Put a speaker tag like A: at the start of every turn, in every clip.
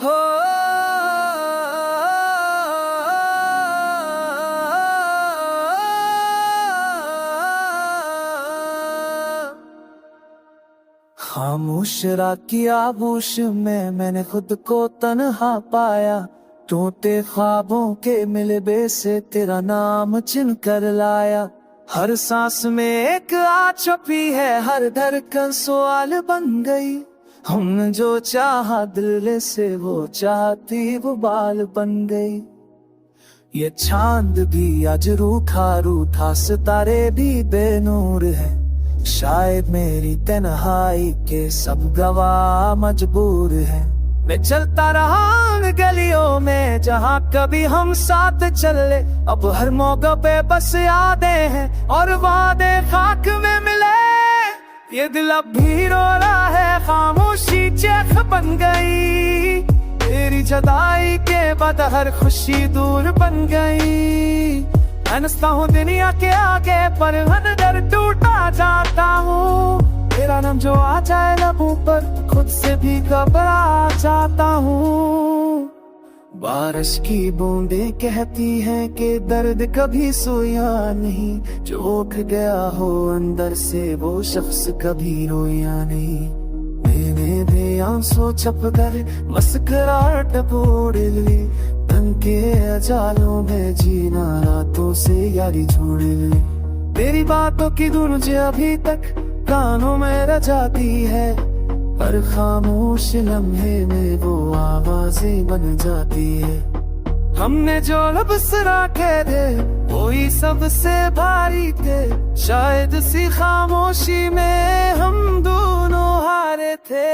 A: हो खामोश रात की आगोश में मैंने खुद को तन्हा पाया। टूटे ख्वाबों के मिलबे से तेरा नाम चिन कर लाया। हर सांस में एक आह छुपी है, हर धड़कन सवाल बन गई। हमने जो चाहा दिल से वो चाहती वो बाल बन गई। ये चांद भी आज रूठा रूठा, सितारे भी बेनूर है। शायद मेरी तन्हाई के सब गवाह मजबूर है। मैं चलता रहा उन गलियों में जहाँ कभी हम साथ चले। अब हर मौका पे बस यादें हैं और वादे खाक में मिले। ये दिल अब भी रो रहा है, खामोशी चेख बन गई। तेरी जुदाई के बाद हर खुशी दूर बन गई। हंसता हूँ दुनिया के आगे पर अंदर टूटा जाता हूँ। तेरा नाम जो आ जाए लबों पर खुद से भी घबरा जाता हूँ। बारिश की बूंदें कहती हैं कि दर्द कभी सोया नहीं। जो उठ गया हो अंदर से वो शख्स कभी रोया नहीं। मैंने भी आंसू छप कर मुस्कुराहट बोल ली। तन के अजालों में जीना रातों से यारी जोड़ ली। तेरी बातों की धुन मुझे अभी तक कानों में रचाती है। हर खामोश लम्हे में वो आवाजें बन जाती है। हमने जो लब सराखे थे वही सबसे भारी थे। शायद सी खामोशी में हम दोनों हारे थे।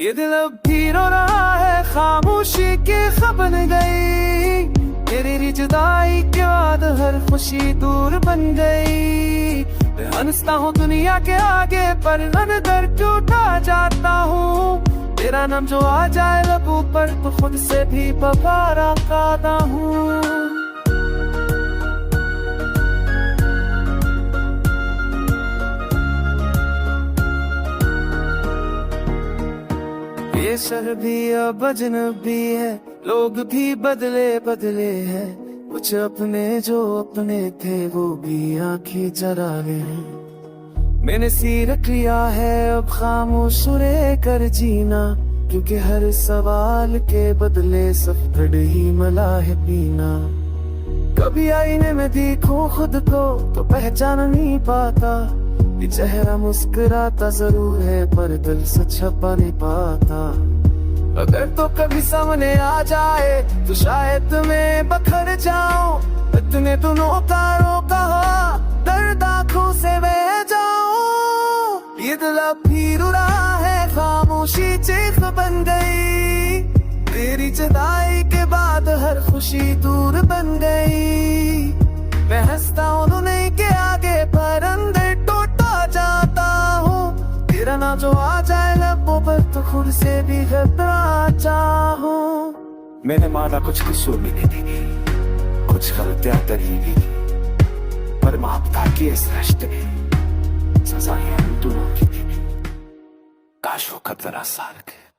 A: ये दिल अब भी रो रहा है, खामोशी की खबर गई। तेरी जुदाई के बाद हर खुशी दूर बन गई। मैं हंसता हूँ दुनिया के आगे पर अंदर टूटा जाता हूँ। तेरा नाम जो आ जाए लबों पर तो खुद से भी बबारा खाता हूँ। ये शहर भी अब अजनबी है, लोग भी बदले बदले हैं। कुछ अपने जो अपने थे वो भी आंखें चरा गए। मैंने सीख लिया है अब खामोश रह कर जीना। क्योंकि हर सवाल के बदले सफर ही मला है पीना। कभी आईने में देखो खुद को तो पहचान नहीं पाता। ये चेहरा मुस्कुराता जरूर है पर दिल से छपा नहीं पाता। अगर तो कभी सामने आ जाए तो शायद तुम्हें बखर जाऊं। इतने दोनों तारों कहा दर्द आंखों से बह जाऊं। ये दिल अब भी रो रहा है, खामोशी चीख बन गई। तेरी जुदाई के बाद हर खुशी दूर बन गई। मैं हंसता हूँ दुनिया के आगे पर अंदर टूटा जाता हूँ। तेरा नाम जो आ जाए लबों पर तो खुद से भी घबरा जाऊं। मैंने माना कुछ कसूर भी नहीं थी, कुछ गलतियां करी भी, पर मोहब्बत की इस रिश्ते में सजा हम दोनों की थी। काश वो कब जरा साल के